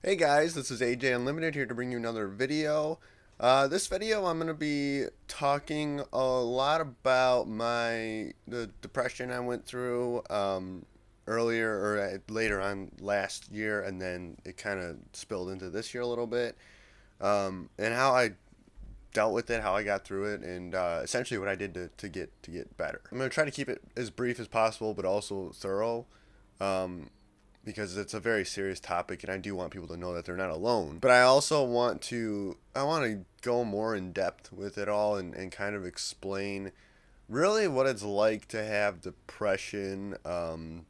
Hey guys, this is AJ Unlimited here to bring you another video. This video I'm going to be talking a lot about the depression I went through earlier or later on last year, and then it kind of spilled into this year a little bit, and how I dealt with it, how I got through it, and essentially what I did to get better. I'm going to try to keep it as brief as possible, but also thorough. Um, because it's a very serious topic and I do want people to know that they're not alone. But I also want to go more in depth with it all and kind of explain really what it's like to have depression. And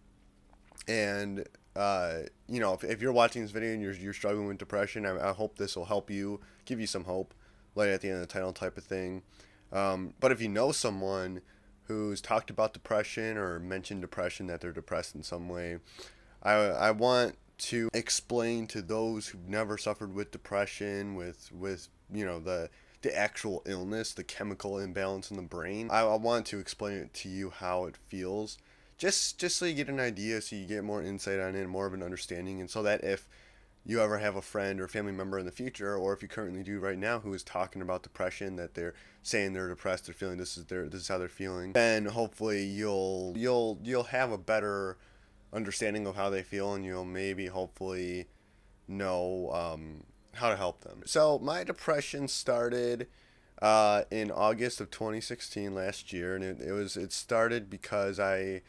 if you're watching this video and you're struggling with depression, I hope this will help you, give you some hope, like at the end of the title type of thing. But if you know someone who's talked about depression or mentioned depression, that they're depressed in some way, I want to explain to those who've never suffered with depression, with the actual illness, the chemical imbalance in the brain. I want to explain it to you how it feels, just so you get an idea, so you get more insight on it, more of an understanding, and so that if you ever have a friend or family member in the future, or if you currently do right now, who is talking about depression, that they're saying they're depressed, they're feeling this is how they're feeling, then hopefully you'll have a better understanding of how they feel, and you'll maybe hopefully know how to help them. So my depression started in August of 2016 last year, and it started because uh,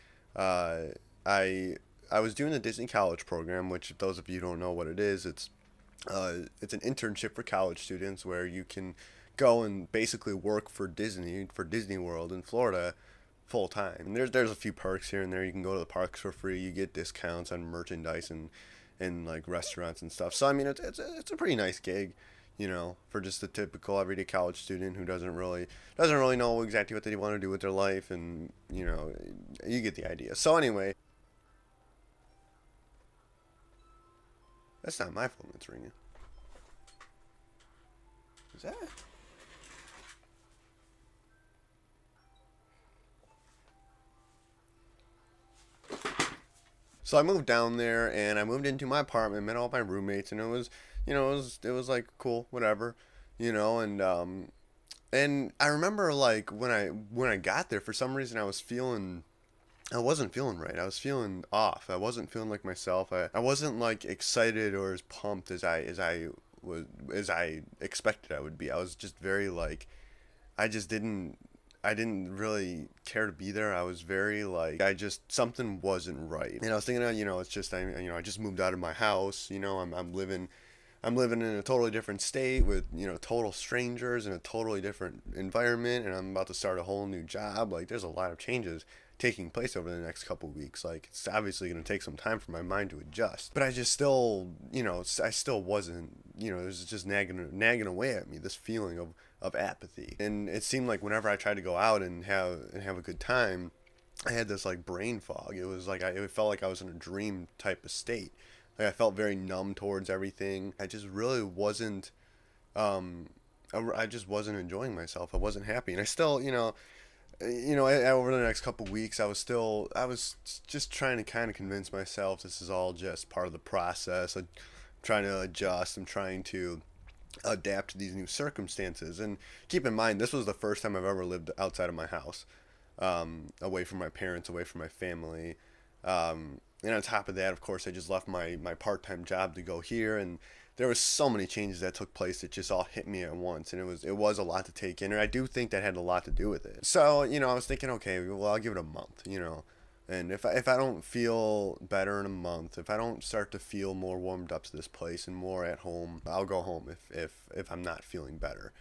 I I was doing the Disney College program, which if those of you who don't know what it is, it's an internship for college students where you can go and basically work for Disney World in Florida full time. And there's a few perks here and there. You can go to the parks for free. You get discounts on merchandise and like restaurants and stuff. So I mean, it's a pretty nice gig, for just a typical everyday college student who doesn't really know exactly what they want to do with their life, and you get the idea. So anyway, that's not my phone that's ringing. Is that? So I moved down there and I moved into my apartment, met all my roommates, and it was like cool, whatever, and I remember like when I got there, for some reason I wasn't feeling right. I was feeling off. I wasn't feeling like myself. I wasn't like excited or as pumped as I expected I would be. I was just very like I just didn't really care to be there. I was very like something wasn't right. And I was thinking, it's just I just moved out of my house. I'm living in a totally different state with total strangers in a totally different environment, and I'm about to start a whole new job. Like there's a lot of changes taking place over the next couple weeks. Like it's obviously going to take some time for my mind to adjust. But I just still, I still wasn't, it was just nagging away at me, this feeling of apathy. And it seemed like whenever I tried to go out and have a good time, I had this like brain fog. It was like it felt like I was in a dream type of state. Like I felt very numb towards everything. I just really wasn't I just wasn't enjoying myself. I wasn't happy. And I still, over the next couple weeks, I was just trying to kind of convince myself this is all just part of the process. I'm trying to adjust. I'm trying to adapt to these new circumstances. And keep in mind, this was the first time I've ever lived outside of my house, away from my parents, away from my family. And on top of that, of course, I just left my part-time job to go here, and there was so many changes that took place that just all hit me at once, and it was a lot to take in, and I do think that had a lot to do with it. So I was thinking, okay, well, I'll give it a month, and if I don't feel better in a month, if I don't start to feel more warmed up to this place and more at home, I'll go home if I'm not feeling better.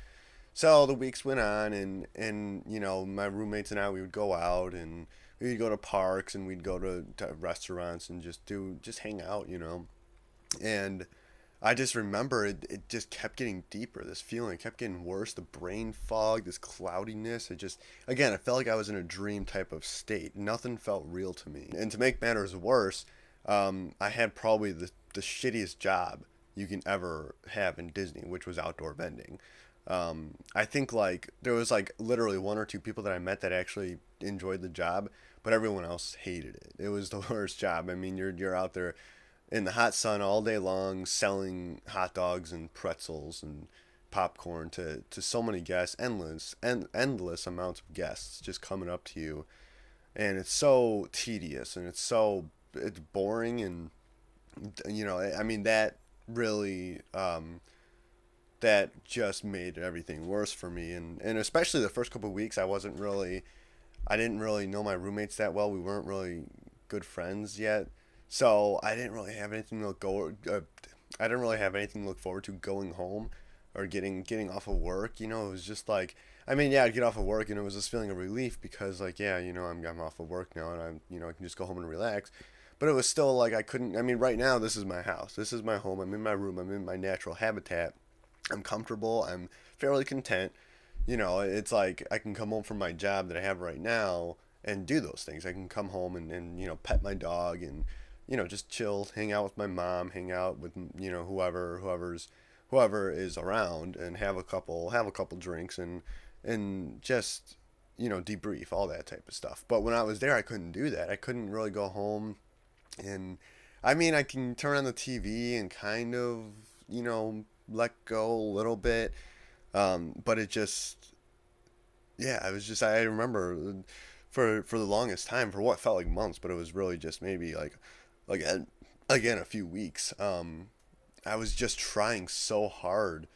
So the weeks went on, and my roommates and I, we would go out and we'd go to parks and we'd go to restaurants and just hang out, And I just remember it just kept getting deeper. This feeling kept getting worse. The brain fog, this cloudiness. Again, it felt like I was in a dream type of state. Nothing felt real to me. And to make matters worse, I had probably the shittiest job you can ever have in Disney, which was outdoor vending. I think like there was like literally one or two people that I met that actually enjoyed the job, but everyone else hated it. It was the worst job. I mean, you're out there in the hot sun all day long, selling hot dogs and pretzels and popcorn to so many guests, endless amounts of guests just coming up to you, and it's so tedious and it's boring, and I mean that really that just made everything worse for me, and especially the first couple of weeks I didn't really know my roommates that well. We weren't really good friends yet, so I didn't really have anything to I didn't really have anything to look forward to going home or getting off of work. It was just like, I mean, yeah, I'd get off of work and it was this feeling of relief because, like, yeah, I'm off of work now and I can just go home and relax. But it was still like I couldn't. I mean, right now this is my house. This is my home. I'm in my room. I'm in my natural habitat. I'm comfortable. I'm fairly content. It's like I can come home from my job that I have right now and do those things. I can come home and pet my dog and just chill, hang out with my mom, hang out with whoever is around, and have a couple drinks and just debrief, all that type of stuff. But when I was there, I couldn't do that. I couldn't really go home, and I mean, I can turn on the TV and kind of let go a little bit, but it just, yeah, I was just, I remember for the longest time, for what felt like months, but it was really just maybe like again a few weeks. I was just trying so hard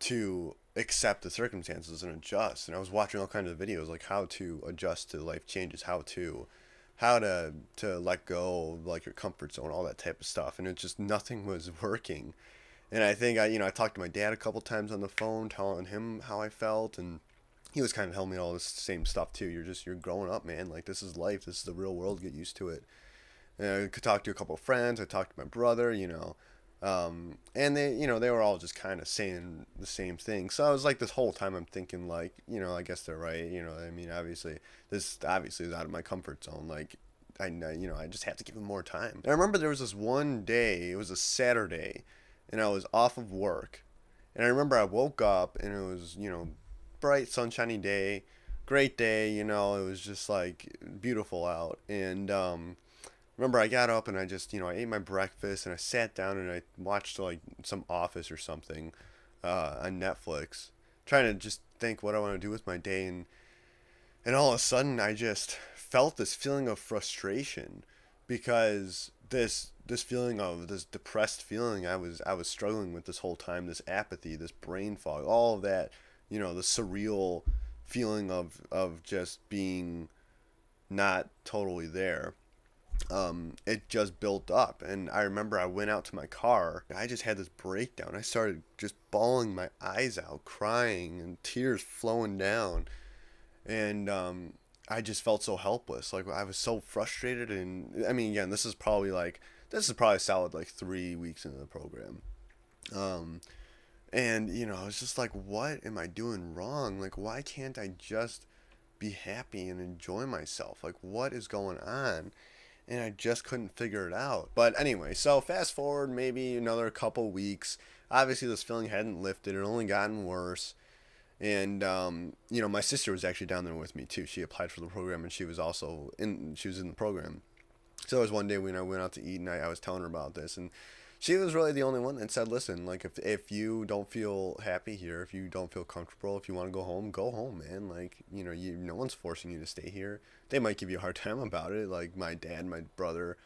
to accept the circumstances and adjust, and I was watching all kinds of videos like how to adjust to life changes, how to let go of like your comfort zone, all that type of stuff, and it just nothing was working. And I think I talked to my dad a couple times on the phone, telling him how I felt, and he was kind of telling me all this same stuff too. You're growing up, man. Like, this is life. This is the real world. Get used to it. And I could talk to a couple of friends. I talked to my brother. And they were all just kind of saying the same thing. So I was like, this whole time I'm thinking like, I guess they're right. I mean, this obviously is out of my comfort zone. Like, I just have to give them more time. And I remember there was this one day. It was a Saturday, and I was off of work. And I remember I woke up and it was, bright, sunshiny day, great day, it was just like beautiful out. And remember I got up and I just, I ate my breakfast and I sat down and I watched like some Office or something on Netflix, trying to just think what I want to do with my day. And all of a sudden I just felt this feeling of frustration because this feeling of this depressed feeling I was struggling with this whole time, this apathy, this brain fog, all of that, the surreal feeling of just being not totally there. It just built up, and I remember I went out to my car. I just had this breakdown. I started just bawling my eyes out, crying, and tears flowing down, and I just felt so helpless. Like, I was so frustrated, and I mean, again, this is probably a solid like 3 weeks into the program. Um, and I was just like, what am I doing wrong? Like, why can't I just be happy and enjoy myself? Like, what is going on? And I just couldn't figure it out. But anyway, so fast forward maybe another couple weeks. Obviously, this feeling hadn't lifted. It only gotten worse. And my sister was actually down there with me too. She applied for the program, and she was in the program. So there was one day when I went out to eat, and I was telling her about this, and she was really the only one that said, listen, like, if you don't feel happy here, if you don't feel comfortable, if you want to go home, man. Like, no one's forcing you to stay here. They might give you a hard time about it, like my dad, my brother,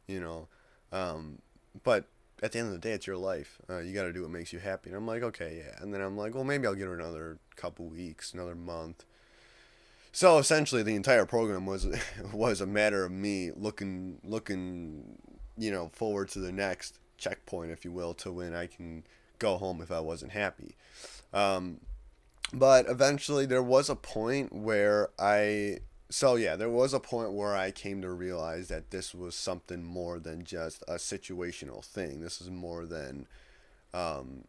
you know. But at the end of the day, it's your life. You got to do what makes you happy. And I'm like, okay, yeah. And then I'm like, well, maybe I'll give her another couple weeks, another month. So essentially, the entire program was was a matter of me looking, forward to the next checkpoint, if you will, to when I can go home if I wasn't happy. Um, but eventually, there was a point where there was a point where I came to realize that this was something more than just a situational thing. Um,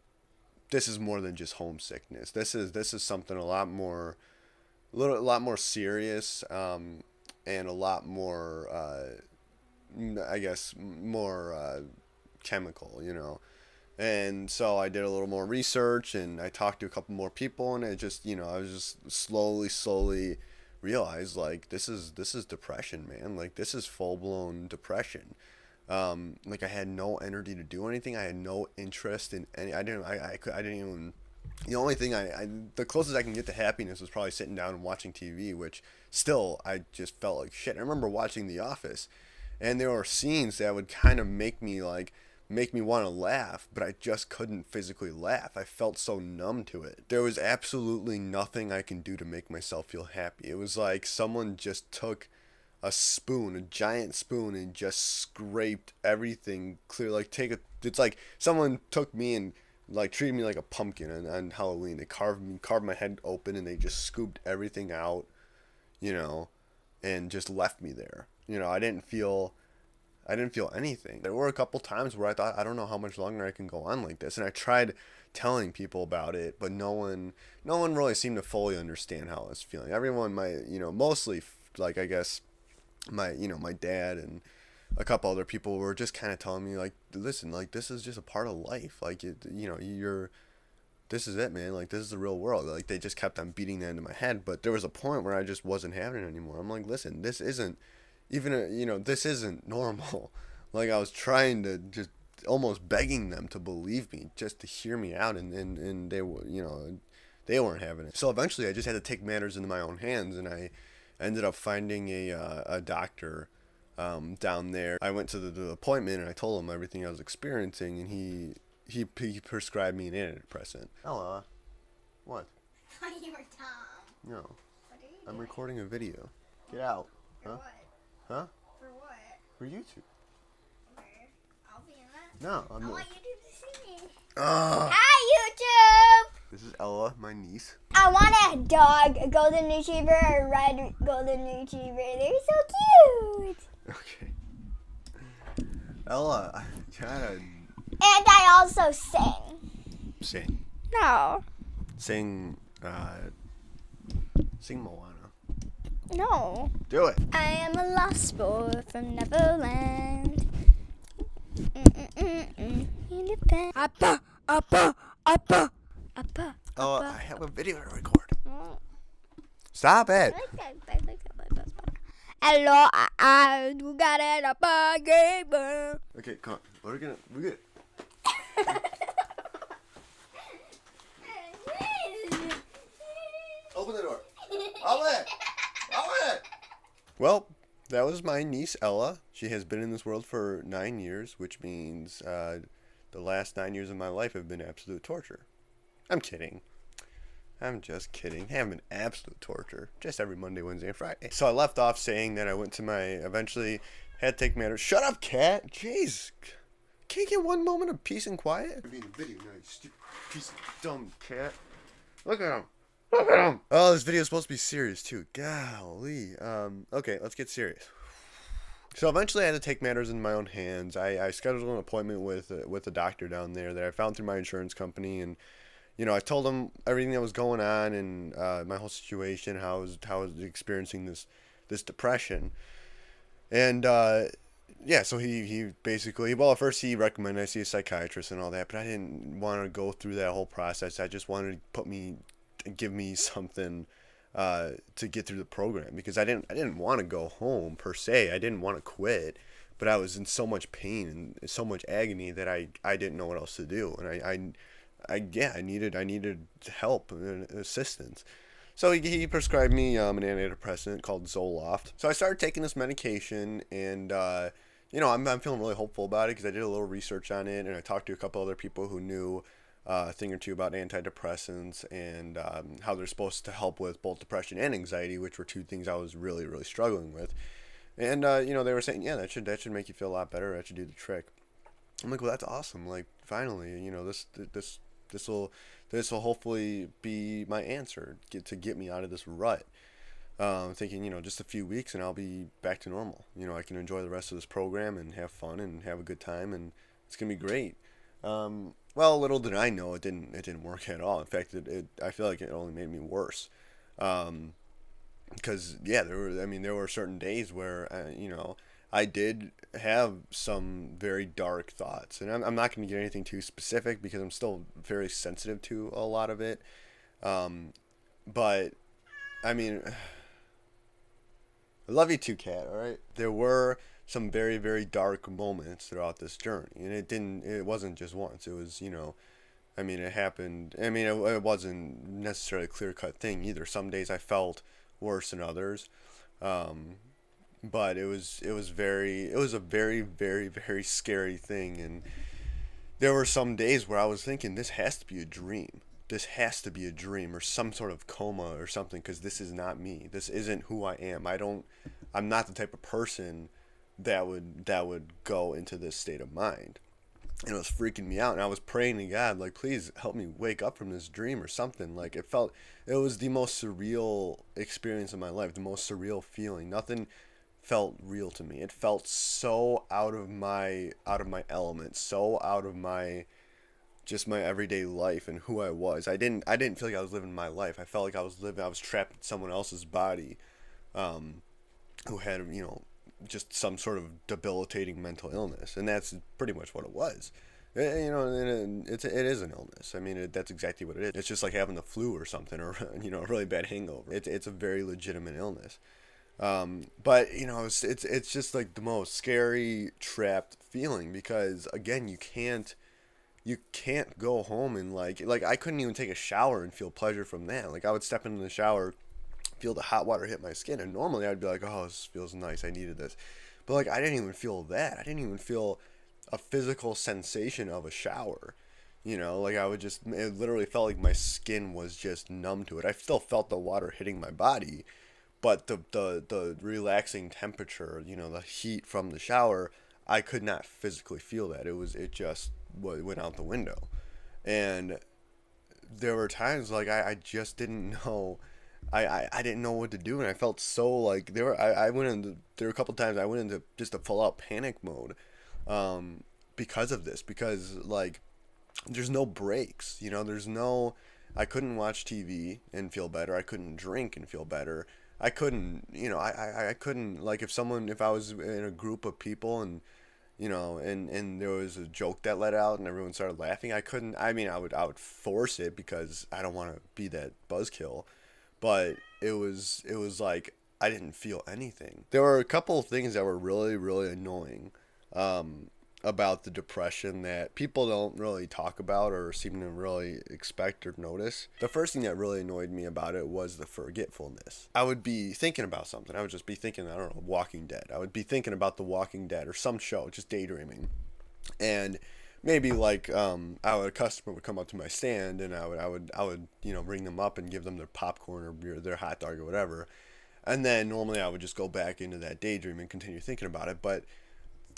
this is more than just homesickness. This is something a lot more serious, and a lot more, I guess, more chemical, And so I did a little more research, and I talked to a couple more people, and it just, I was just slowly realized, like, this is depression, man. Like, this is full blown depression. Like I had no energy to do anything. I had no interest in any. I didn't even. The only thing the closest I can get to happiness was probably sitting down and watching TV, which still I just felt like shit. I remember watching The Office, and there were scenes that would kind of make me want to laugh, but I just couldn't physically laugh. I felt so numb to it. There was absolutely nothing I can do to make myself feel happy. It was like someone just took a spoon, a giant spoon, and just scraped everything clear. It's like someone took me and like treated me like a pumpkin on Halloween. They carved my head open, and they just scooped everything out, you know, and just left me there. I didn't feel anything. There were a couple times where I thought, I don't know how much longer I can go on like this. And I tried telling people about it, but no one really seemed to fully understand how I was feeling. Everyone, mostly, like, I guess, my dad and a couple other people were just kind of telling me, like, listen, like, this is just a part of life. Like, this is it, man. Like, this is the real world. Like, they just kept on beating that into my head. But there was a point where I just wasn't having it anymore. I'm like, listen, this isn't this isn't normal. Like, I was trying to just almost begging them to believe me, just to hear me out, and they were, they weren't having it. So eventually I just had to take matters into my own hands, and I ended up finding a doctor down there. I went to the appointment, and I told him everything I was experiencing, and he prescribed me an antidepressant. Ella, what? I thought you were Tom. No. What are you I'm doing? recording a video. Get out. For Huh? what? Huh? For what? For YouTube. Okay. I'll be in it. No, I I'm want not. YouTube to see me. Ah! Hi, YouTube! This is Ella, my niece. I want a dog, a golden retriever, a red golden retriever. They're so cute. Okay. Ella, I gotta And I also sing. sing. No. Sing Moana. No. Do it. I am a lost boy from Neverland. Appa, appa, appa, appa. Oh, I have a video to record. Stop it. Hello, you got it up a game. Okay, come on. We're gonna. Open the door. Open it. Open it. Well, that was my niece Ella. She has been in this world for 9 years, which means the last 9 years of my life have been absolute torture. I'm kidding. I'm just kidding. Have been absolute torture. Just every Monday, Wednesday, and Friday. So I left off saying that I went to eventually had to take matters. Shut up, cat. Jeez. Can't you get one moment of peace and quiet? I'm being a video now, you stupid piece of dumb cat. Look at him. Look at him. Oh, this video is supposed to be serious too. Golly. Okay, let's get serious. So eventually I had to take matters in my own hands. I scheduled an appointment with a doctor down there that I found through my insurance company, and I told him everything that was going on and my whole situation, how I was experiencing this depression. And yeah, so he basically, well, at first he recommended I see a psychiatrist and all that, but I didn't want to go through that whole process. I just wanted to give me something to get through the program, because I didn't want to go home per se. I didn't want to quit, but I was in so much pain and so much agony that I didn't know what else to do, and I needed help and assistance. So he prescribed me an antidepressant called Zoloft. So I started taking this medication, and I'm feeling really hopeful about it, because I did a little research on it, and I talked to a couple other people who knew a thing or two about antidepressants and how they're supposed to help with both depression and anxiety, which were two things I was really, really struggling with. And they were saying, yeah, that should make you feel a lot better. That should do the trick. I'm like, well, that's awesome. Like, finally, this will hopefully be my answer to get me out of this rut. Thinking, just a few weeks and I'll be back to normal. I can enjoy the rest of this program and have fun and have a good time, and it's gonna be great. Well, little did I know it didn't work at all. In fact, I feel like it only made me worse. Because there were certain days where I did have some very dark thoughts, and I'm not going to get anything too specific because I'm still very sensitive to a lot of it. But I mean, I love you too, Kat. All right. There were some very, very dark moments throughout this journey. And it wasn't just once. It was, I mean, it happened. I mean, it wasn't necessarily a clear cut thing either. Some days I felt worse than others. Um, but it was a very, very, very scary thing. And there were some days where I was thinking, this has to be a dream. This has to be a dream or some sort of coma or something, because this is not me. This isn't who I am. I'm not the type of person that would go into this state of mind. And it was freaking me out, and I was praying to God, like, please help me wake up from this dream or something. Like, it was the most surreal experience of my life, the most surreal feeling. Nothing felt real to me. It felt so out of my element, so out of my just my everyday life and who I was. I didn't feel like I was living my life. I felt like I was trapped in someone else's body, um, who had, just some sort of debilitating mental illness, and that's pretty much what it was. And it is an illness. I mean, that's exactly what it is. It's just like having the flu or something, or a really bad hangover. It's a very legitimate illness. But it's just like the most scary trapped feeling, because again, you can't go home and like I couldn't even take a shower and feel pleasure from that. Like, I would step into the shower, feel the hot water hit my skin, and normally I'd be like, oh, this feels nice, I needed this. But like, I didn't even feel that. I didn't even feel a physical sensation of a shower. Like, it literally felt like my skin was just numb to it. I still felt the water hitting my body, but the relaxing temperature, the heat from the shower, I could not physically feel that. It just went out the window. And there were times like I just didn't know. I didn't know what to do, and I felt so like there were a couple times I went into just a full out panic mode, because of this, because like there's no breaks. There's no I couldn't watch TV and feel better. I couldn't drink and feel better. I couldn't, I couldn't, like, if I was in a group of people, and and there was a joke that let out and everyone started laughing, I would force it, because I don't want to be that buzzkill. But it was like I didn't feel anything. There were a couple of things that were really, really annoying, about the depression, that people don't really talk about or seem to really expect or notice. The first thing that really annoyed me about it was the forgetfulness. I would be thinking about something. I would just be thinking, I don't know, Walking Dead. I would be thinking about The Walking Dead or some show, just daydreaming. And maybe like, a customer would come up to my stand, and I would ring them up and give them their popcorn or their hot dog or whatever. And then normally I would just go back into that daydream and continue thinking about it. But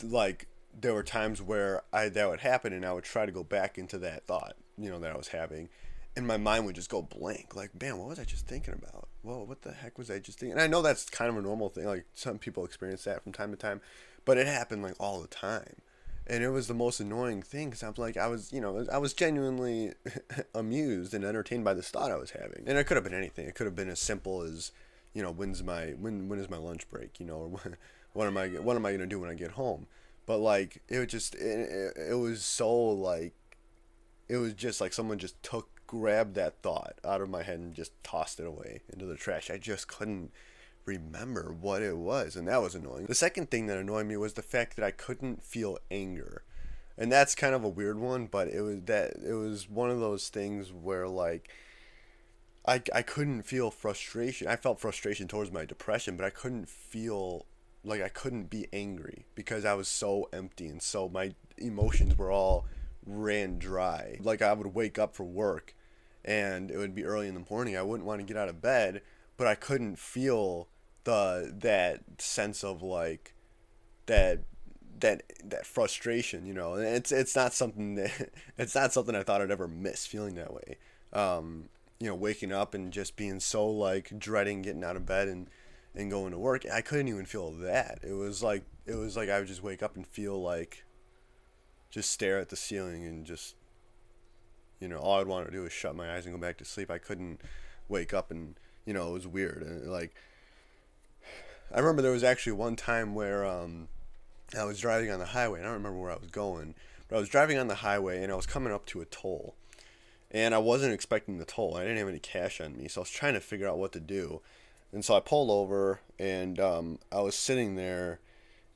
like, there were times where that would happen, and I would try to go back into that thought, that I was having, and my mind would just go blank. Like, man, what was I just thinking about? Whoa, what the heck was I just thinking? And I know that's kind of a normal thing. Like, some people experience that from time to time, but it happened like all the time, and it was the most annoying thing, because I'm like, I was genuinely amused and entertained by this thought I was having, and it could have been anything. It could have been as simple as, when is my lunch break? Or what am I gonna do when I get home? But like, it was so like, it was just like someone just grabbed that thought out of my head and just tossed it away into the trash. I just couldn't remember what it was, and that was annoying. The second thing that annoyed me was the fact that I couldn't feel anger. And that's kind of a weird one, but it was one of those things where like, I couldn't feel frustration. I felt frustration towards my depression, but I couldn't feel like, I couldn't be angry, because I was so empty, and so my emotions were all ran dry. Like, I would wake up for work, and it would be early in the morning. I wouldn't want to get out of bed, but I couldn't feel that sense of like that frustration. And it's not something that it's not something I thought I'd ever miss, feeling that way. Waking up and just being so like dreading getting out of bed and going to work. I couldn't even feel that. It was like I would just wake up and feel like, just stare at the ceiling, and just, all I'd want to do is shut my eyes and go back to sleep. I couldn't wake up, and it was weird. And like, I remember there was actually one time where I was driving on the highway. I don't remember where I was going, but I was driving on the highway, and I was coming up to a toll, and I wasn't expecting the toll. I didn't have any cash on me, so I was trying to figure out what to do. And so I pulled over, and I was sitting there,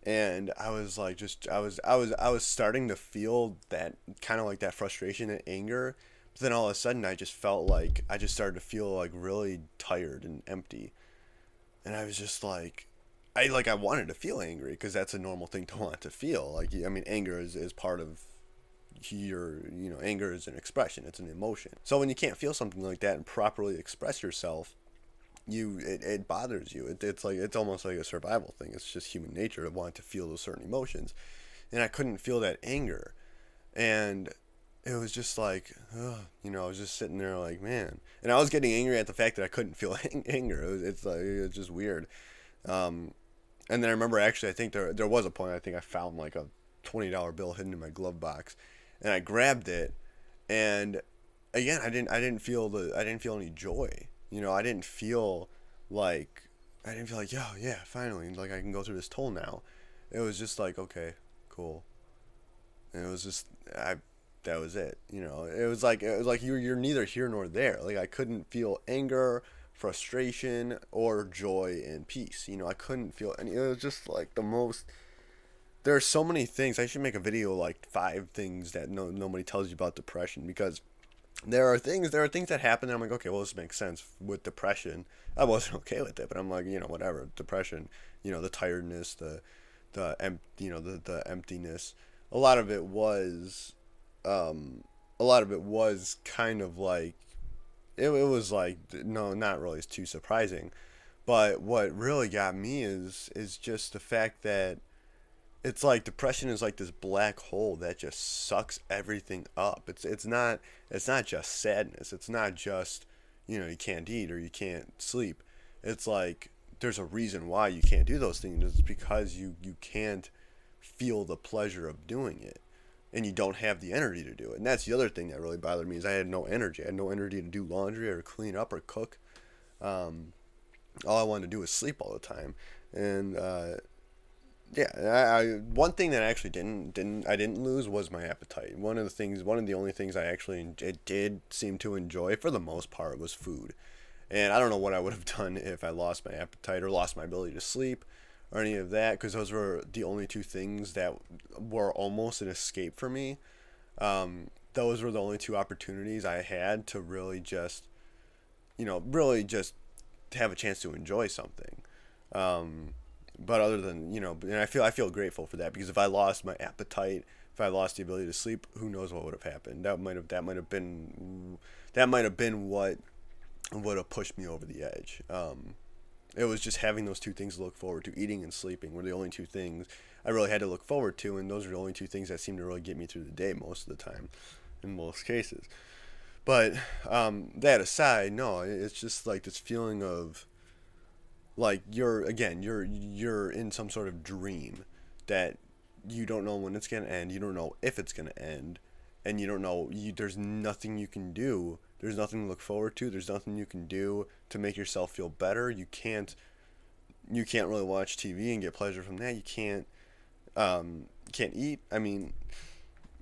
And I was like, I was starting to feel that kind of like that frustration and anger. But then all of a sudden, I just felt like I just started to feel like really tired and empty. And I was just like, I wanted to feel angry because that's a normal thing to want to feel. Like, I mean, anger is part of anger is an expression, it's an emotion. So when you can't feel something like that and properly express yourself, it bothers you. It's like, it's almost like a survival thing. It's just human nature to want to feel those certain emotions. And I couldn't feel that anger. And it was just like, I was just sitting there like, man. And I was getting angry at the fact that I couldn't feel anger. It's like, it's just weird. Um, and then I remember, actually, I think there was a point, I think I found like a $20 bill hidden in my glove box, and I grabbed it, and again, I didn't feel any joy. I didn't feel like yo, yeah, finally, like I can go through this toll now. It was just like, okay, cool. And it was just, that was it. It was like you're neither here nor there. Like, I couldn't feel anger, frustration, or joy and peace. I couldn't feel any. It was just like the most. There are so many things. I should make a video like 5 things that nobody tells you about depression, because there are things that happen and I'm like, okay, well, this makes sense with depression. I wasn't okay with it, but I'm like, whatever. Depression, the tiredness, the emptiness. A lot of it was a lot of it was kind of like, it was like, no, not really too surprising. But what really got me is just the fact that it's like depression is like this black hole that just sucks everything up. It's not just sadness. It's not just, you can't eat or you can't sleep. It's like there's a reason why you can't do those things. It's because you can't feel the pleasure of doing it, and you don't have the energy to do it. And that's the other thing that really bothered me, is I had no energy. I had no energy to do laundry or clean up or cook. Um, all I wanted to do was sleep all the time. And yeah, one thing that I actually didn't lose was my appetite. One of the only things I actually it did seem to enjoy for the most part was food. And I don't know what I would have done if I lost my appetite or lost my ability to sleep or any of that, because those were the only two things that were almost an escape for me. Those were the only two opportunities I had to really just have a chance to enjoy something. But other than, and I feel grateful for that, because if I lost my appetite, if I lost the ability to sleep, who knows what would have happened. That might have been what would have pushed me over the edge. It was just having those two things to look forward to. Eating and sleeping were the only two things I really had to look forward to, and those are the only two things that seemed to really get me through the day most of the time, in most cases. But that aside, no, it's just like this feeling of like you're in some sort of dream that you don't know when it's gonna end, you don't know if it's gonna end, and you don't know, there's nothing you can do, there's nothing to look forward to, there's nothing you can do to make yourself feel better. You can't really watch TV and get pleasure from that. You can't eat. I mean,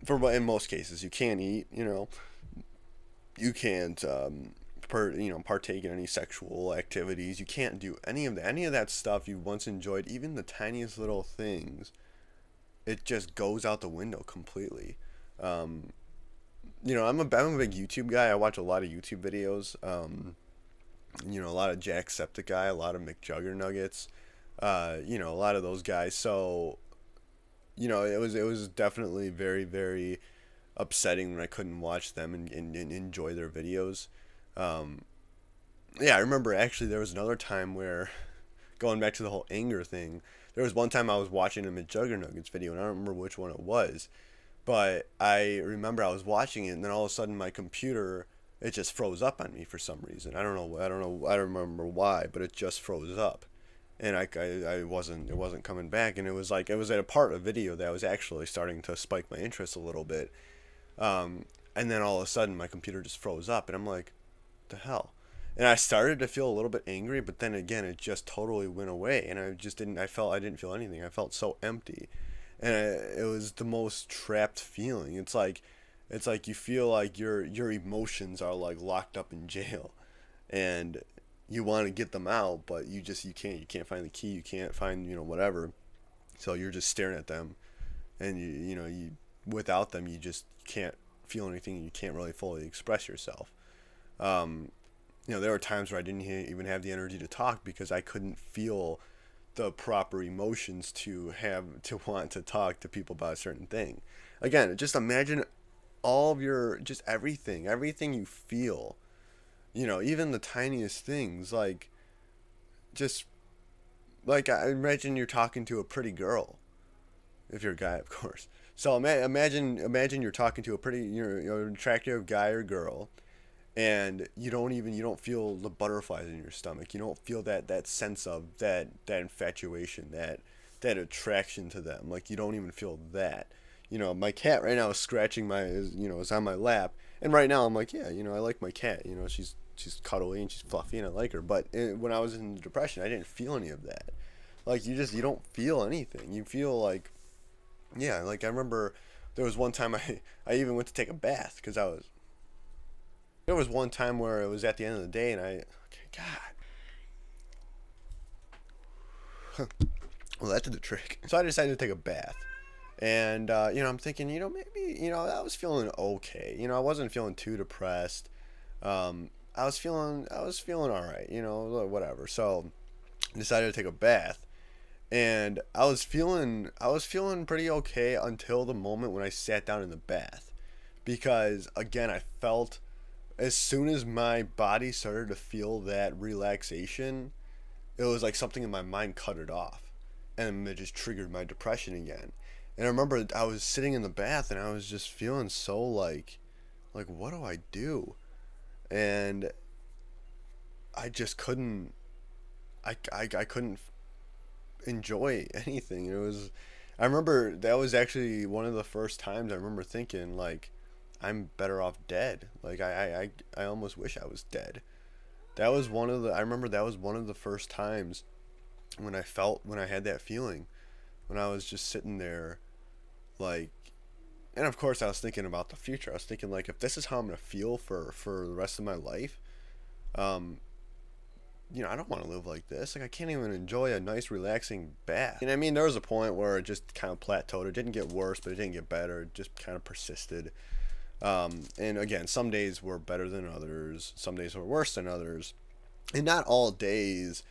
in most cases you can't eat. You can't partake in any sexual activities. You can't do any of that stuff you once enjoyed. Even the tiniest little things, it just goes out the window completely. I'm a big YouTube guy. I watch a lot of YouTube videos. A lot of Jacksepticeye, a lot of McJuggernuggets, a lot of those guys. So, it was definitely very, very upsetting when I couldn't watch them and enjoy their videos. Um, yeah, I remember actually there was another time where, going back to the whole anger thing, there was one time I was watching a McJuggernuggets video, and I don't remember which one it was, but I remember I was watching it, and then all of a sudden my computer, it just froze up on me for some reason. I don't know. I don't remember why, but it just froze up, and I wasn't, it wasn't coming back, and it was like, it was at a part of video that was actually starting to spike my interest a little bit. And then all of a sudden my computer just froze up, and I'm like, the hell? And I started to feel a little bit angry, but then again, it just totally went away, and I didn't feel anything. I felt so empty, and it was the most trapped feeling. It's like you feel like your emotions are like locked up in jail, and you want to get them out, but you can't find the key. You can't find, whatever. So you're just staring at them, and you without them, you just can't feel anything. You can't really fully express yourself. Um, there were times where I didn't even have the energy to talk because I couldn't feel the proper emotions to want to talk to people about a certain thing. Again, just imagine all of just everything you feel. Even the tiniest things, like just like I imagine you're talking to a pretty girl, if you're a guy, of course. So imagine you're talking to a pretty, you're an attractive guy or girl, and you don't feel the butterflies in your stomach. You don't feel that sense of that infatuation, that attraction to them. Like, you don't even feel that. My cat right now is scratching is on my lap, and right now I'm like, yeah, I like my cat. She's cuddly and she's fluffy and I like her. But when I was in depression, I didn't feel any of that. Like, you don't feel anything. You feel like, yeah, like I remember there was one time I even went to take a bath because there was one time where it was at the end of the day, and okay, God. Well, that did the trick. So I decided to take a bath. And, I'm thinking, maybe, I was feeling okay. I wasn't feeling too depressed. I was feeling all right, whatever. So I decided to take a bath. And I was feeling pretty okay until the moment when I sat down in the bath. Because, again, I felt, as soon as my body started to feel that relaxation, it was like something in my mind cut it off. And it just triggered my depression again. And I remember I was sitting in the bath and I was just feeling so what do I do? And I just couldn't, I couldn't enjoy anything. I remember that was actually one of the first times I remember thinking, like, I'm better off dead. Like, I almost wish I was dead. I remember that was one of the first times when I had that feeling, when I was just sitting there, like, and of course I was thinking about the future. I was thinking, like, if this is how I'm gonna feel for the rest of my life, um, I don't want to live like this. Like, I can't even enjoy a nice relaxing bath. And I mean, there was a point where it just kind of plateaued. It didn't get worse, but it didn't get better. It just kind of persisted. And again, some days were better than others. Some days were worse than others. And not all days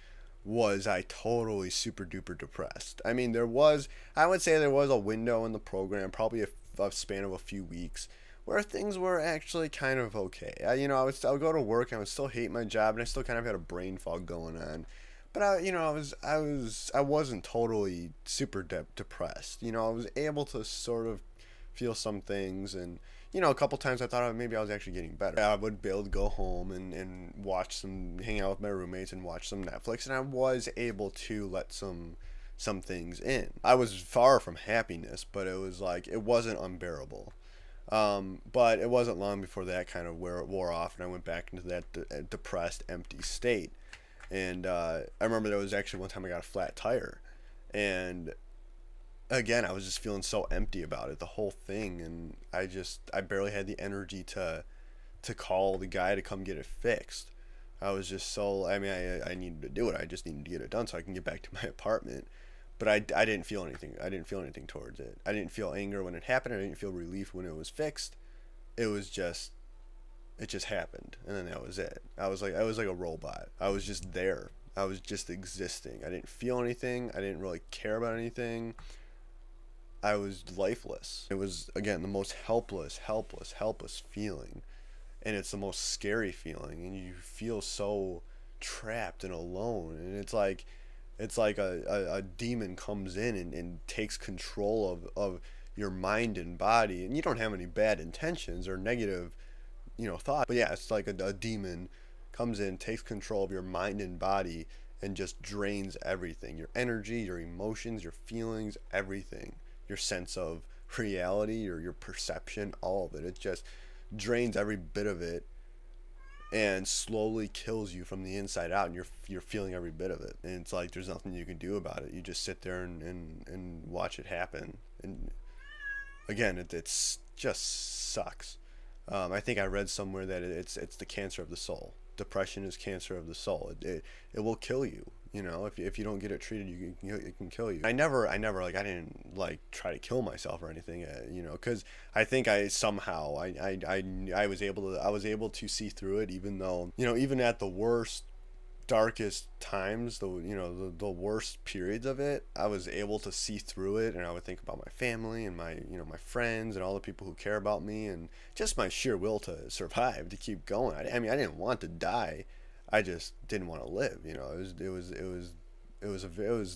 was I totally super duper depressed. I mean, I would say there was a window in the program, probably a span of a few weeks, where things were actually kind of okay. I would go to work and I would still hate my job, and I still kind of had a brain fog going on. But I wasn't totally super depressed. I was able to sort of feel some things, and a couple times I thought maybe I was actually getting better. I would be able to go home and hang out with my roommates and watch some Netflix, and I was able to let some things in. I was far from happiness, but it was like, it wasn't unbearable. But it wasn't long before that kind of wore off, and I went back into that depressed, empty state. And I remember there was actually one time I got a flat tire, and again, I was just feeling so empty about it, the whole thing, and I barely had the energy to call the guy to come get it fixed. I was just I mean, I needed to do it. I just needed to get it done so I can get back to my apartment. But I didn't feel anything. I didn't feel anything towards it. I didn't feel anger when it happened. I didn't feel relief when it was fixed. It just happened, and then that was it. I was like a robot. I was just there. I was just existing. I didn't feel anything. I didn't really care about anything. I was lifeless. It was, again, the most helpless feeling. And it's the most scary feeling. And you feel so trapped and alone. And it's like a demon comes in and takes control of your mind and body. And you don't have any bad intentions or negative, thoughts. But yeah, it's like a demon comes in, takes control of your mind and body, and just drains everything. Your energy, your emotions, your feelings, everything. Your sense of reality, or your perception, all of it. It just drains every bit of it and slowly kills you from the inside out, and you're feeling every bit of it. And it's like there's nothing you can do about it. You just sit there and watch it happen. And again, it's just sucks. I think I read somewhere that it's the cancer of the soul. Depression is cancer of the soul. It will kill you. You know, if you don't get it treated, it can kill you. I didn't like try to kill myself or anything, you know, because I think I was able to see through it, even though, you know, even at the worst, darkest times, the worst periods of it, I was able to see through it, and I would think about my family and my friends and all the people who care about me, and just my sheer will to survive, to keep going. I mean, I didn't want to die. I just didn't want to live. You know, it was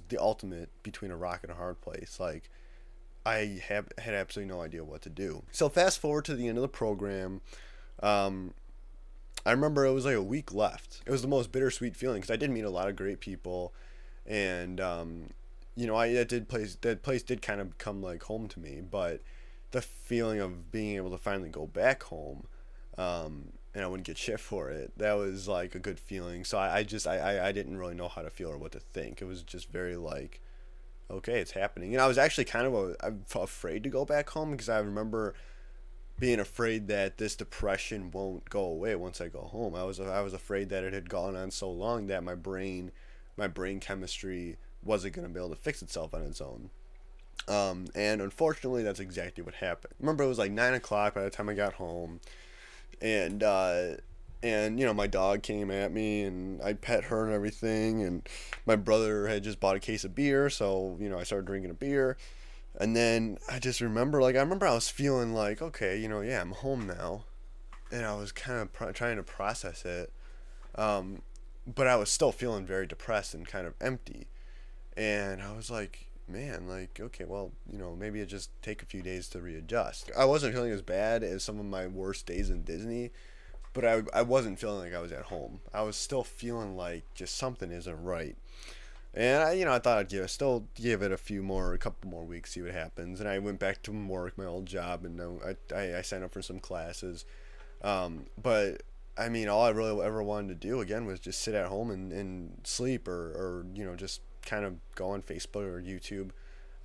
the ultimate between a rock and a hard place. Like, had absolutely no idea what to do. So fast forward to the end of the program. I remember it was like a week left. It was the most bittersweet feeling because I did meet a lot of great people, and you know, that place did kind of become like home to me. But the feeling of being able to finally go back home, and I wouldn't get shit for it, that was like a good feeling. So I didn't really know how to feel or what to think. It was just very like, okay, it's happening. And I was actually kind of afraid to go back home because I remember being afraid that this depression won't go away once I go home. I was afraid that it had gone on so long that my brain chemistry wasn't going to be able to fix itself on its own. And unfortunately, that's exactly what happened. Remember, it was like 9 o'clock by the time I got home, and you know, my dog came at me, and I pet her and everything, and my brother had just bought a case of beer, so, you know, I started drinking a beer. And then I just remember, I was feeling like, okay, you know, yeah, I'm home now. And I was kind of trying to process it. But I was still feeling very depressed and kind of empty. And I was like, man, like, okay, well, you know, maybe it just take a few days to readjust. I wasn't feeling as bad as some of my worst days in Disney, but I wasn't feeling like I was at home. I was still feeling like just something isn't right. And I thought I'd still give it a couple more weeks, see what happens. And I went back to work, my old job, and I signed up for some classes. But I mean, all I really ever wanted to do again was just sit at home and sleep, or you know, just kind of go on Facebook or YouTube,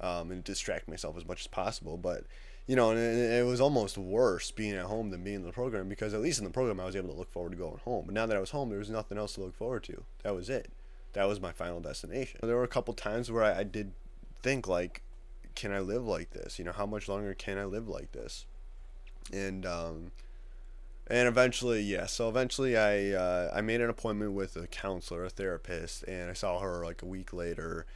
and distract myself as much as possible. But you know, and it was almost worse being at home than being in the program, because at least in the program I was able to look forward to going home. But now that I was home, there was nothing else to look forward to. That was it. That was my final destination. There were a couple times where I did think, like, can I live like this? You know, how much longer can I live like this? And eventually, yeah. So eventually, I made an appointment with a counselor, a therapist, and I saw her like a week later.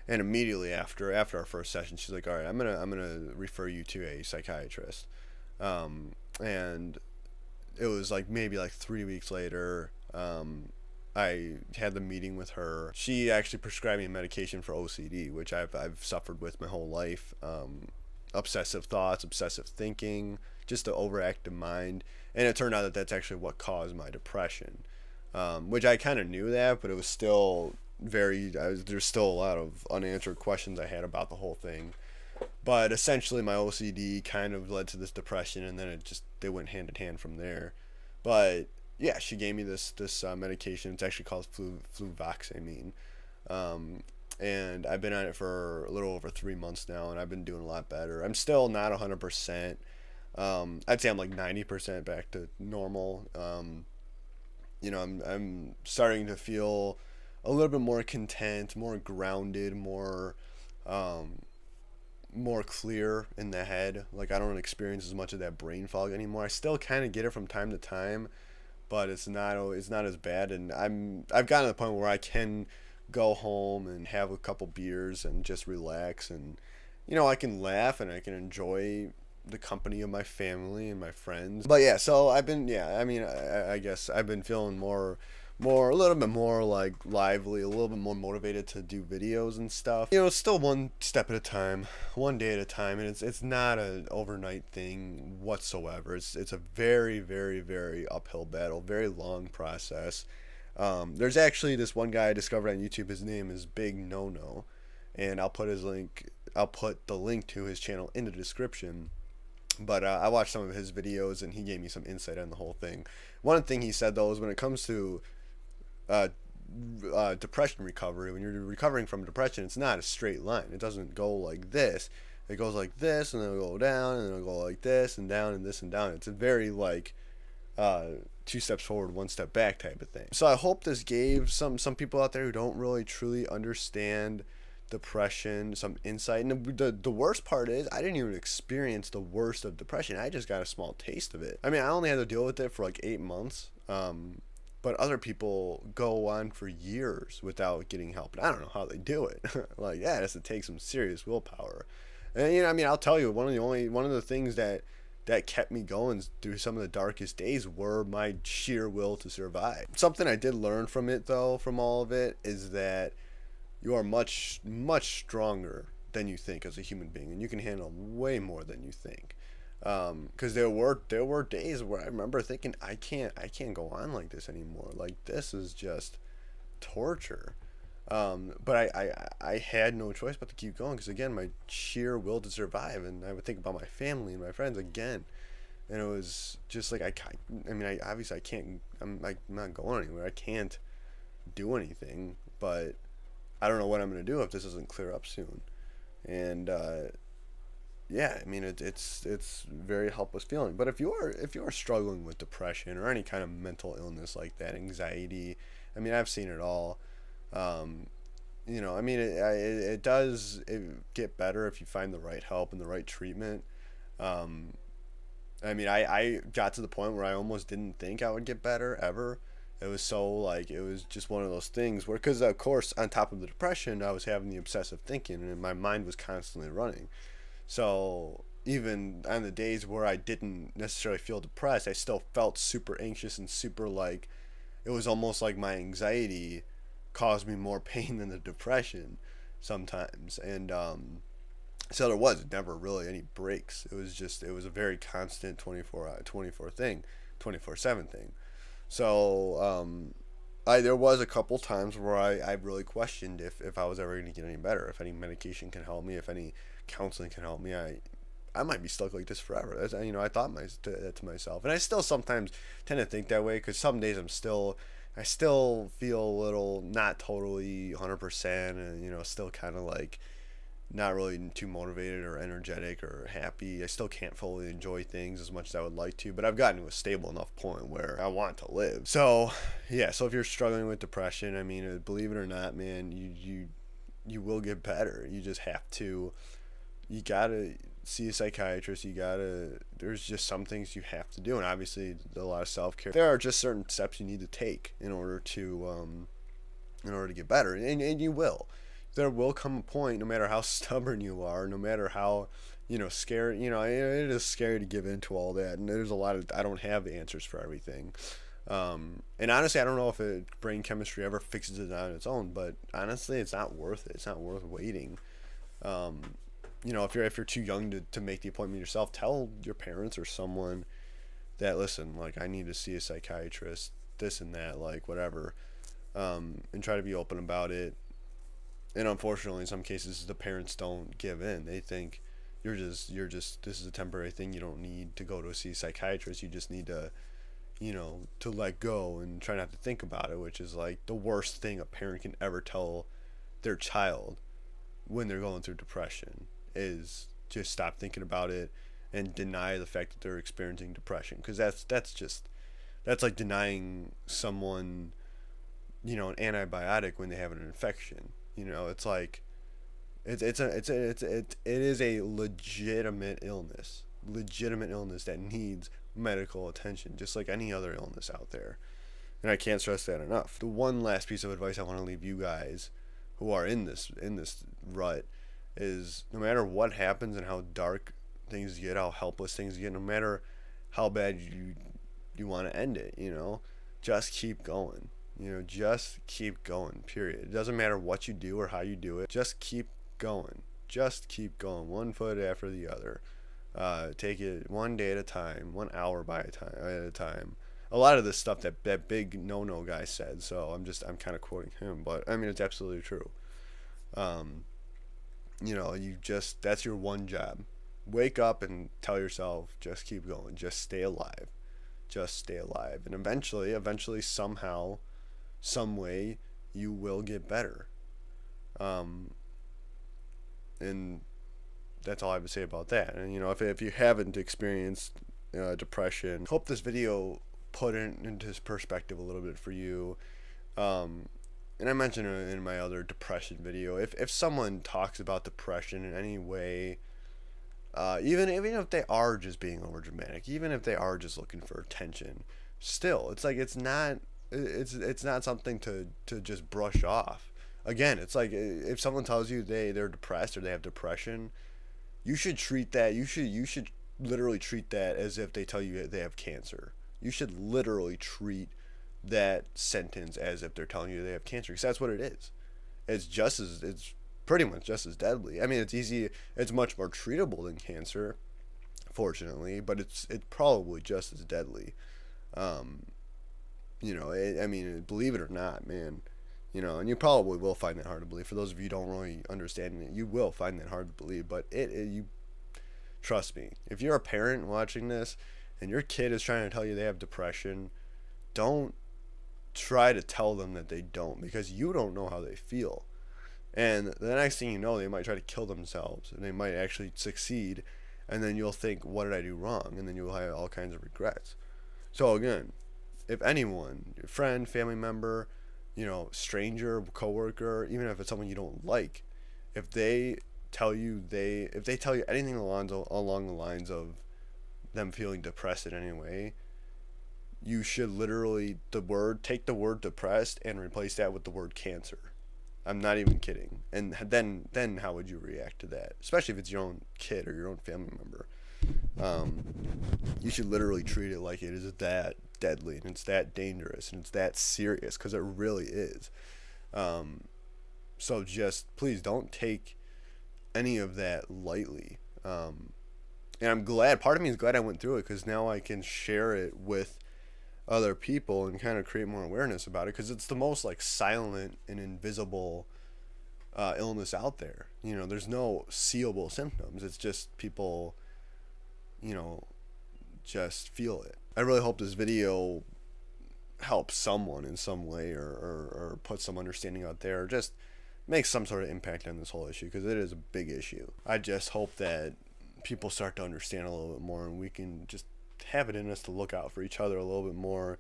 And immediately after our first session, she's like, "All right, I'm gonna refer you to a psychiatrist." And it was like maybe like 3 weeks later. I had the meeting with her. She actually prescribed me a medication for OCD, which I've suffered with my whole life. Obsessive thoughts, obsessive thinking, just an overactive mind. And it turned out that that's actually what caused my depression, which I kind of knew that, but it was still there's still a lot of unanswered questions I had about the whole thing. But essentially, my OCD kind of led to this depression, and then they went hand in hand from there. But yeah, she gave me this medication. It's actually called fluvoxamine, and I've been on it for a little over 3 months now, and I've been doing a lot better. I'm still not 100%. I'd say I'm like 90% back to normal. You know, I'm starting to feel a little bit more content, more grounded, more clear in the head. Like, I don't experience as much of that brain fog anymore. I still kind of get it from time to time, but it's not as bad. And I've gotten to the point where I can go home and have a couple beers and just relax, and you know, I can laugh and I can enjoy the company of my family and my friends. But yeah, so I mean, I guess I've been feeling a little bit more like lively, a little bit more motivated to do videos and stuff. You know, it's still one step at a time, one day at a time, and it's not an overnight thing whatsoever. It's a very, very, very uphill battle, very long process. There's actually this one guy I discovered on YouTube. His name is Big No No, and I'll put the link to his channel in the description. But I watched some of his videos, and he gave me some insight on the whole thing. One thing he said, though, is when it comes to depression recovery, when you're recovering from depression, it's not a straight line. It doesn't go like this. It goes like this, and then it'll go down, and then it'll go like this, and down, and this, and down. It's a very, like, 2 steps forward, 1 step back type of thing. So I hope this gave some people out there who don't really truly understand depression some insight. And the worst part is I didn't even experience the worst of depression. I just got a small taste of it. I mean, I only had to deal with it for like 8 months. But other people go on for years without getting help. And I don't know how they do it. Like, yeah, it has to take some serious willpower. And you know, I mean, I'll tell you, one of the things that kept me going through some of the darkest days were my sheer will to survive. Something I did learn from it, though, from all of it, is that you are much, much stronger than you think as a human being, and you can handle way more than you think. Because there were days where I remember thinking, I can't go on like this anymore. Like, this is just torture. But I had no choice but to keep going, because again, my sheer will to survive, and I would think about my family and my friends again, and it was just like obviously I can't. I'm like not going anywhere. I can't do anything, but I don't know what I'm gonna do if this doesn't clear up soon, and yeah, I mean it's very helpless feeling. But if you are struggling with depression or any kind of mental illness like that, anxiety, I mean I've seen it all. You know, I mean it does get better if you find the right help and the right treatment. I mean I got to the point where I almost didn't think I would get better ever. It was so like it was just one of those things where, because of course on top of the depression I was having the obsessive thinking and my mind was constantly running. So even on the days where I didn't necessarily feel depressed, I still felt super anxious and super like it was almost like my anxiety caused me more pain than the depression sometimes. And so there was never really any breaks. It was a very constant 24 thing, 24/7 thing. So there was a couple times where I really questioned if I was ever going to get any better, if any medication can help me, if any counseling can help me. I might be stuck like this forever. That's, you know, I thought that to myself, and I still sometimes tend to think that way, because some days I still feel a little not totally 100%, and you know, still kind of like not really too motivated or energetic or happy. I still can't fully enjoy things as much as I would like to, but I've gotten to a stable enough point where I want to live. So yeah, so if you're struggling with depression, I mean, believe it or not, man, you will get better. You just have to, you gotta see a psychiatrist. There's just some things you have to do, and obviously a lot of self-care. There are just certain steps you need to take in order to get better, and you will. There will come a point, no matter how stubborn you are, no matter how, you know, scared, you know, it is scary to give in to all that, and there's a lot of, I don't have answers for everything. And honestly, I don't know if brain chemistry ever fixes it on its own, but honestly, it's not worth it. It's not worth waiting. You know, if you're too young to make the appointment yourself, tell your parents or someone that, listen, like, I need to see a psychiatrist, this and that, like, whatever, and try to be open about it. And unfortunately, in some cases, the parents don't give in. They think you're just this is a temporary thing. You don't need to go to see a psychiatrist. You just need to, you know, to let go and try not to think about it, which is like the worst thing a parent can ever tell their child when they're going through depression, is just stop thinking about it and deny the fact that they're experiencing depression. Because that's like denying someone, you know, an antibiotic when they have an infection. You know, it's like it is a legitimate illness that needs medical attention, just like any other illness out there. And I can't stress that enough. The one last piece of advice I want to leave you guys who are in this rut is, no matter what happens and how dark things get, how helpless things get, no matter how bad you want to end it, you know, just keep going. You know, just keep going, period. It doesn't matter what you do or how you do it. Just keep going. Just keep going, one foot after the other. Take it one day at a time, 1 hour at a time. A lot of this stuff that big no guy said, so I'm kind of quoting him, but I mean, it's absolutely true. You know, that's your one job. Wake up and tell yourself, just keep going. Just stay alive. Just stay alive. And eventually, somehow, some way, you will get better. And that's all I have to say about that. And you know, if you haven't experienced depression, hope this video put it into perspective a little bit for you. And I mentioned it in my other depression video. If someone talks about depression in any way, even if they are just being overdramatic, even if they are just looking for attention, still, it's like it's not something to just brush off. Again, it's like if someone tells you they're depressed or they have depression, you should treat that. You should literally treat that as if they tell you they have cancer. You should literally treat that sentence as if they're telling you they have cancer, because that's what it is. It's pretty much just as deadly. I mean, it's much more treatable than cancer, fortunately, but it's probably just as deadly. I mean, believe it or not, man, and you probably will find that hard to believe. For those of you who don't really understand it, you will find that hard to believe, but you trust me. If you're a parent watching this and your kid is trying to tell you they have depression, don't try to tell them that they don't, because you don't know how they feel. And the next thing you know, they might try to kill themselves, and they might actually succeed, and then you'll think, what did I do wrong? And then you'll have all kinds of regrets. So again, if anyone, your friend, family member, stranger, coworker, even if it's someone you don't like, if they tell you anything along the lines of them feeling depressed in any way, you should literally take the word depressed and replace that with the word cancer. I'm not even kidding. And then how would you react to that? Especially if it's your own kid or your own family member. You should literally treat it like it is that deadly and it's that dangerous and it's that serious, because it really is. So just please don't take any of that lightly. And I'm glad, part of me is glad I went through it, because now I can share it with other people and kind of create more awareness about it, because it's the most like silent and invisible illness out there. There's no seeable symptoms. It's just people just feel it. I really hope this video helps someone in some way, or puts some understanding out there, or just makes some sort of impact on this whole issue, because it is a big issue. I just hope that people start to understand a little bit more, and we can just have it in us to look out for each other a little bit more,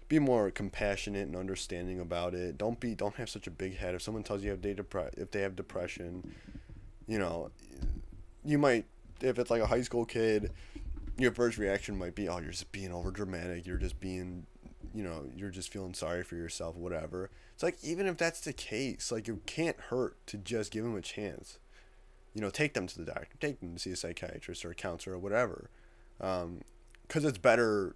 be more compassionate and understanding about it. Don't have such a big head. If someone tells you if they have depression, you might, if it's like a high school kid, your first reaction might be, oh, you're just being over dramatic, you're just being, you're just feeling sorry for yourself, whatever. It's like, even if that's the case, like, it can't hurt to just give them a chance. Take them to the doctor, take them to see a psychiatrist or a counselor or whatever. Because it's better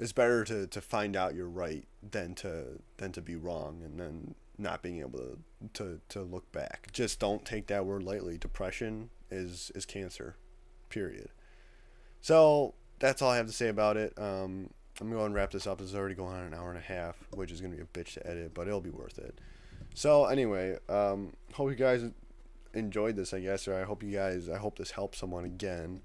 to find out you're right than to be wrong and then not being able to look back. Just don't take that word lightly. Depression is cancer, period. So that's all I have to say about it. I'm gonna go and wrap this up. This is already going on an hour and a half, which is gonna be a bitch to edit, but it'll be worth it. So anyway, hope you guys enjoyed this, I guess, or I hope this helps someone again.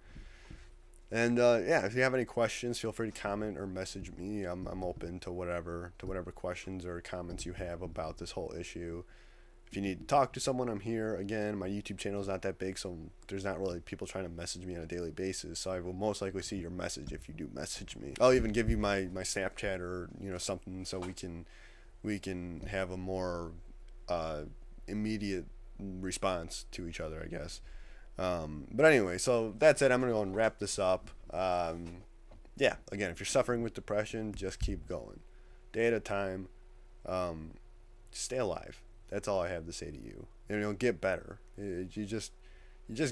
And if you have any questions, feel free to comment or message me. I'm open to whatever questions or comments you have about this whole issue. If you need to talk to someone, I'm here. Again, my YouTube channel is not that big, so there's not really people trying to message me on a daily basis. So I will most likely see your message if you do message me. I'll even give you my Snapchat or something, so we can have a more immediate response to each other, I guess. But anyway, so that's it. I'm going to go and wrap this up. Again, if you're suffering with depression, just keep going. Day at a time. Stay alive. That's all I have to say to you. And it'll get better. You just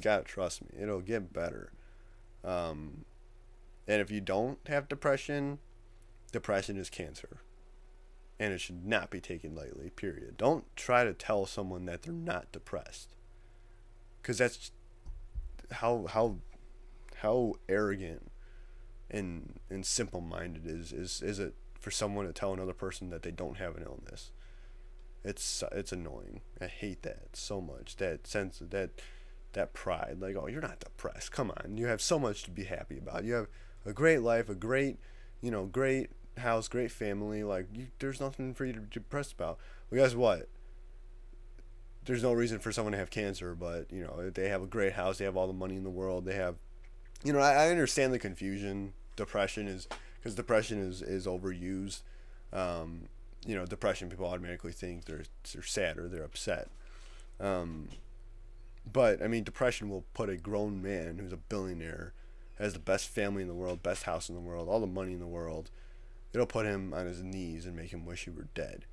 got to trust me. It'll get better. And if you don't have depression is cancer. And it should not be taken lightly, period. Don't try to tell someone that they're not depressed. Because that's how arrogant and simple-minded is it for someone to tell another person that they don't have an illness. It's annoying. I hate that so much. That sense of that pride, like, oh, you're not depressed. Come on, you have so much to be happy about. You have a great life, a great house, great family. Like, there's nothing for you to be depressed about. Well, guess what? There's no reason for someone to have cancer, but they have a great house, they have all the money in the world, they have, I understand the confusion. Depression is because depression is overused. Depression, people automatically think they're sad or they're upset. But I mean, depression will put a grown man who's a billionaire, has the best family in the world, best house in the world, all the money in the world. It'll put him on his knees and make him wish he were dead.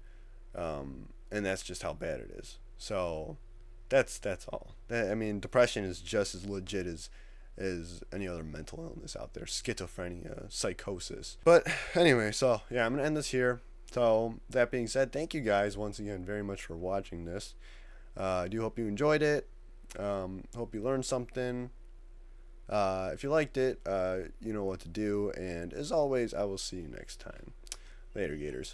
And that's just how bad it is. So that's all. I mean, depression is just as legit as any other mental illness out there, schizophrenia, psychosis. But anyway, so yeah, I'm gonna end this here. So that being said, thank you guys once again very much for watching this. I do hope you enjoyed it. Hope you learned something. If you liked it, you know what to do. And as always, I will see you next time. Later, Gators.